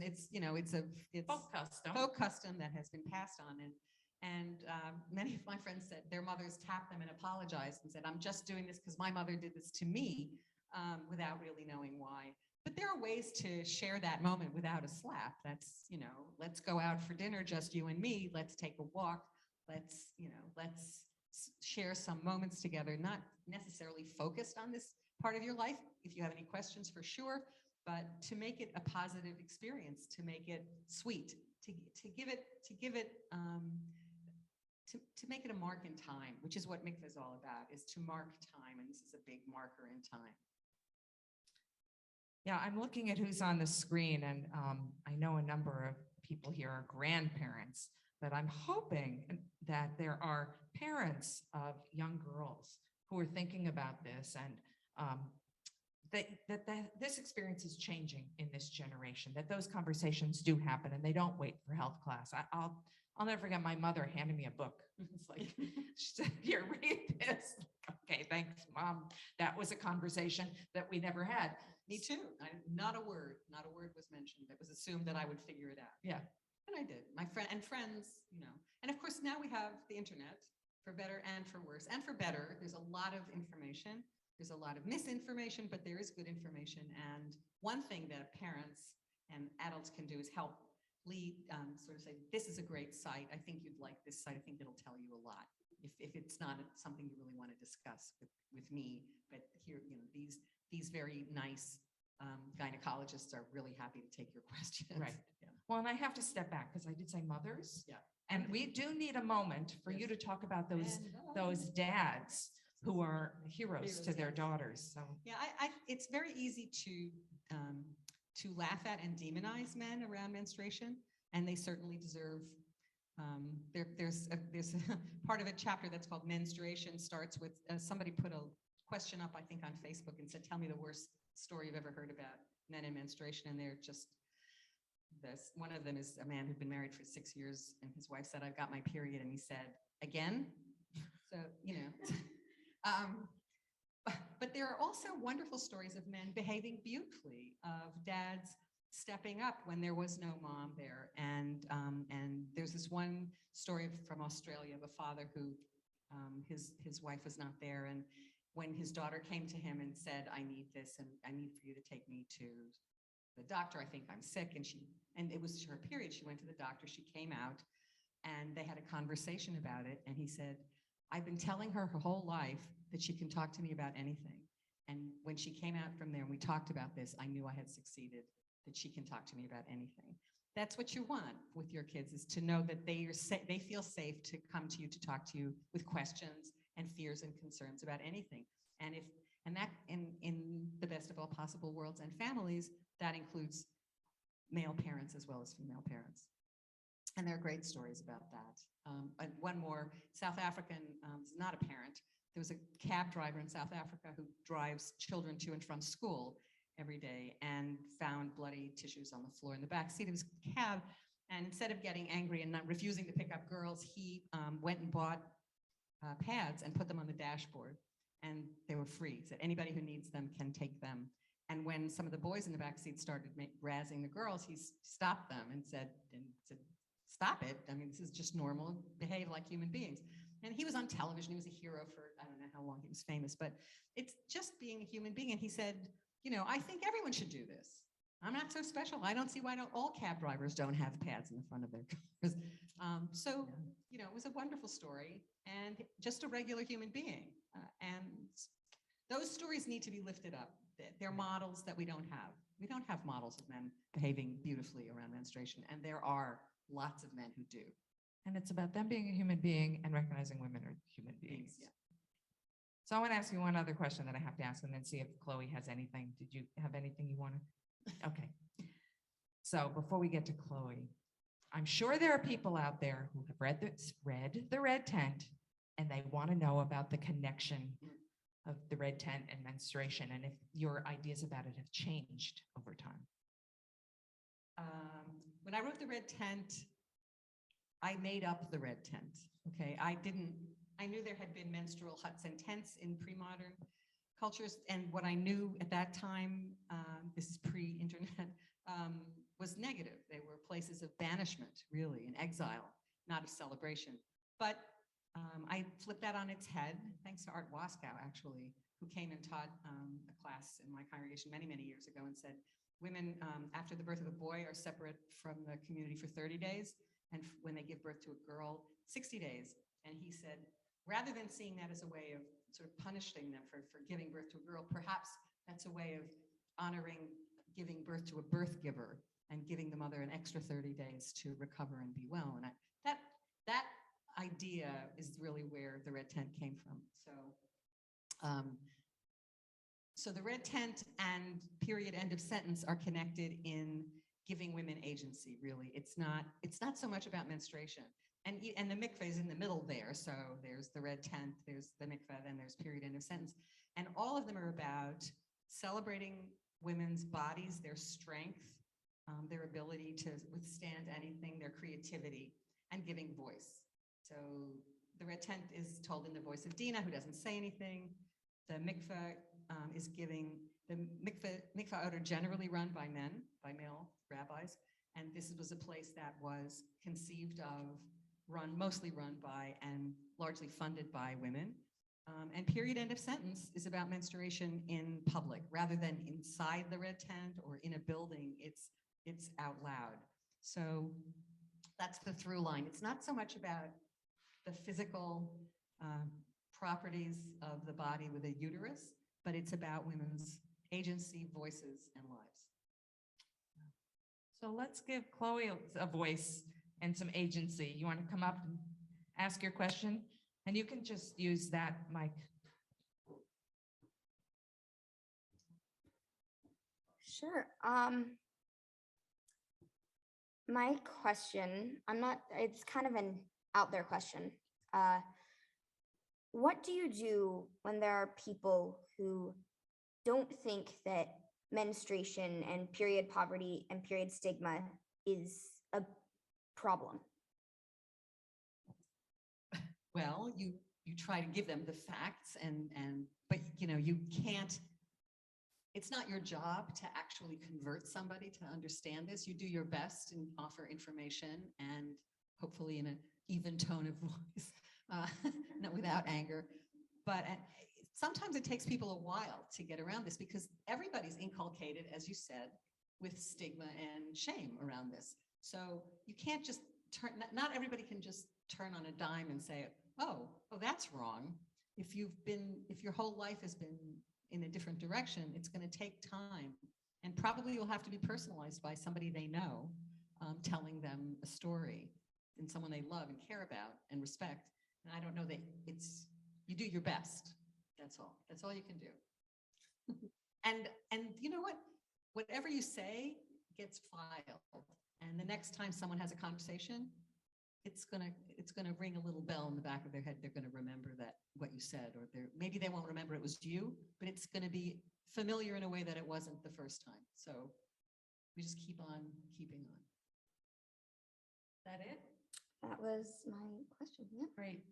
folk custom that has been passed on. And many of my friends said their mothers tapped them and apologized and said, I'm just doing this because my mother did this to me, without really knowing why. But there are ways to share that moment without a slap. That's, let's go out for dinner, just you and me. Let's take a walk. Let's share some moments together, not necessarily focused on this part of your life. If you have any questions, for sure, but to make it a positive experience, to make it sweet, to make it a mark in time, which is what mikveh is all about, is to mark time. And this is a big marker in time. Yeah, I'm looking at who's on the screen, and I know a number of people here are grandparents, but I'm hoping that there are parents of young girls who are thinking about this, and that this experience is changing in this generation, that those conversations do happen and they don't wait for health class. I'll never forget my mother handing me a book. It's like, she said, here, read this. Okay, thanks, Mom. That was a conversation that we never had. Me too. Not a word was mentioned. It was assumed that I would figure it out. Yeah. And I did. My friends, And of course, now we have the internet, for better and for worse. And for better, there's a lot of information. There's a lot of misinformation, but there is good information. And one thing that parents and adults can do is help sort of say, this is a great site. I think you'd like this site. I think it'll tell you a lot. If it's not something you really want to discuss with me, but here, these very nice gynecologists are really happy to take your questions. Right. Yeah. Well, and I have to step back because I did say mothers. Yeah. And we do need a moment for you to talk about those dads who are heroes to their daughters. So Yeah, it's very easy to laugh at and demonize men around menstruation, and they certainly deserve. There's a part of a chapter that's called Menstruation. Starts with somebody put a question up, I think, on Facebook and said, "Tell me the worst story you've ever heard about men and menstruation," and they're just. One of them is a man who'd been married for 6 years, and his wife said, "I've got my period," and he said, "Again?" So, but there are also wonderful stories of men behaving beautifully, of dads stepping up when there was no mom there. And there's this one story from Australia of a father who his wife was not there, and when his daughter came to him and said, "I need this, and I need for you to take me to the doctor, I think I'm sick," and it was her period. She went to the doctor, she came out, and they had a conversation about it. And he said, "I've been telling her whole life that she can talk to me about anything. And when she came out from there and we talked about this, I knew I had succeeded, that she can talk to me about anything." That's what you want with your kids, is to know that they feel safe to come to you, to talk to you with questions and fears and concerns about anything. And that in the best of all possible worlds and families, that includes male parents as well as female parents. And there are great stories about that. And one more, South African, not a parent. There was a cab driver in South Africa who drives children to and from school every day and found bloody tissues on the floor in the back seat of his cab. And instead of getting angry and not refusing to pick up girls, he went and bought pads and put them on the dashboard. And they were free. He said, anybody who needs them can take them. And when some of the boys in the back seat started razzing the girls, he stopped them and said, "Stop it. I mean, this is just normal. Behave like human beings." And he was on television. He was a hero for, I don't know how long he was famous, but it's just being a human being. And he said, "I think everyone should do this. I'm not so special. I don't see why all cab drivers don't have pads in the front of their cars." It was a wonderful story and just a regular human being. And those stories need to be lifted up. They're models that we don't have. We don't have models of men behaving beautifully around menstruation, and there are lots of men who do. and it's about them being a human being and recognizing women are human beings. Yeah. So I want to ask you one other question that I have to ask, and then see if Chloe has anything. Did you have anything you want to? Okay. So before we get to Chloe, I'm sure there are people out there who have read the Red Tent, and they want to know about the connection of the Red Tent and menstruation, and if your ideas about it have changed over time. When I wrote the Red Tent, I made up the Red Tent. Okay, I knew there had been menstrual huts and tents in pre-modern cultures, and what I knew at that time, this is pre-internet, was negative. They were places of banishment, really, and exile, not of celebration. But I flipped that on its head, thanks to Art Waskow, actually, who came and taught a class in my congregation many, many years ago and said, women after the birth of a boy are separate from the community for 30 days, and when they give birth to a girl, 60 days. And he said, rather than seeing that as a way of sort of punishing them for giving birth to a girl, perhaps that's a way of honoring giving birth to a birth giver and giving the mother an extra 30 days to recover and be well. And that idea is really where the Red Tent came from. So the Red Tent and period end of sentence are connected in giving women agency, really. It's not so much about menstruation. And the mikveh is in the middle there. So there's the Red Tent, there's the mikveh, then there's period end of sentence. And all of them are about celebrating women's bodies, their strength, their ability to withstand anything, their creativity, and giving voice. So the Red Tent is told in the voice of Dina, who doesn't say anything. The mikveh is giving, the mikveh are generally run by men, by male rabbis. And this was a place that was conceived of, mostly run by and largely funded by women. And period end of sentence is about menstruation in public, rather than inside the Red Tent or in a building. It's out loud. So that's the through line. It's not so much about the physical properties of the body with a uterus, but it's about women's agency, voices, and lives. So let's give Chloe a voice and some agency. You want to come up and ask your question? And you can just use that mic. Sure. My question, it's kind of an out there question. What do you do when there are people who don't think that menstruation and period poverty and period stigma is a problem? Well, you try to give them the facts but you can't, it's not your job to actually convert somebody to understand this. You do your best and offer information and hopefully in an even tone of voice, not without anger. But sometimes it takes people a while to get around this because everybody's inculcated, as you said, with stigma and shame around this. So you can't just not everybody can just turn on a dime and say, oh, that's wrong. If your whole life has been in a different direction, it's going to take time. And probably you'll have to be personalized by somebody they know, telling them a story and someone they love and care about and respect. And I don't know that you do your best. That's all you can do. and you know what? Whatever you say gets filed. And the next time someone has a conversation, it's gonna ring a little bell in the back of their head. They're gonna remember that what you said, or maybe they won't remember it was you, but it's gonna be familiar in a way that it wasn't the first time. So we just keep on keeping on. That it? That was my question. Yeah. Great.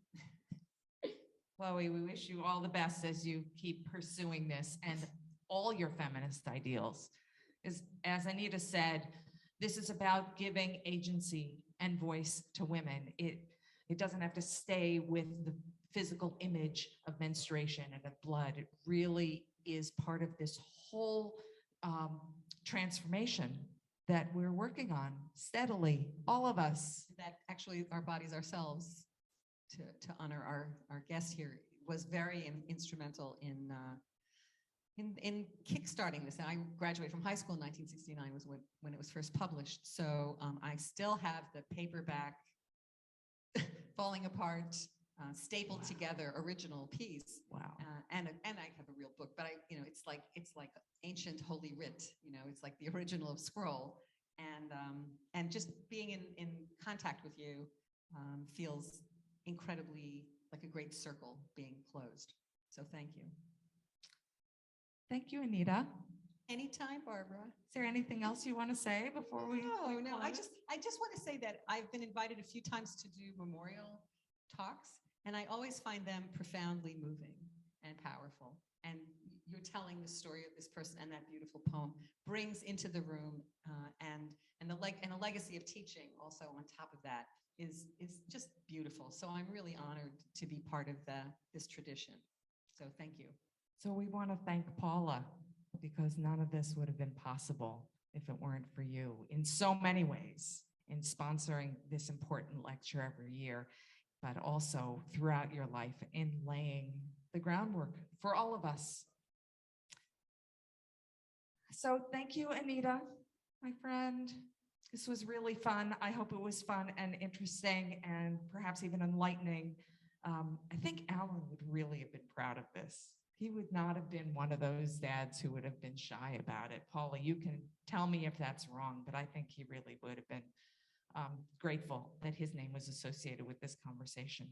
Chloe, we wish you all the best as you keep pursuing this and all your feminist ideals. As Anita said, this is about giving agency and voice to women. It doesn't have to stay with the physical image of menstruation and of blood. It really is part of this whole transformation that we're working on steadily, all of us. That actually our bodies ourselves, to honor our guest here, was very instrumental in kickstarting this. And I graduated from high school in 1969 was when it was first published. So I still have the paperback falling apart, stapled together original piece. Wow. And I have a real book, but it's like ancient holy writ. It's like the original of scroll. And just being in contact with you feels incredibly like a great circle being closed. So thank you. Thank you, Anita. Anytime, Barbara. Is there anything else you want to say before we? No. I close? just want to say that I've been invited a few times to do memorial talks, and I always find them profoundly moving and powerful. And you're telling the story of this person, and that beautiful poem brings into the room, and a legacy of teaching also on top of that is just beautiful. So I'm really honored to be part of this tradition. So thank you. So we want to thank Paula, because none of this would have been possible if it weren't for you in so many ways, in sponsoring this important lecture every year, but also throughout your life in laying the groundwork for all of us. So thank you, Anita, my friend. This was really fun. I hope it was fun and interesting and perhaps even enlightening. I think Alan would really have been proud of this. He would not have been one of those dads who would have been shy about it. Paula, you can tell me if that's wrong, but I think he really would have been grateful that his name was associated with this conversation.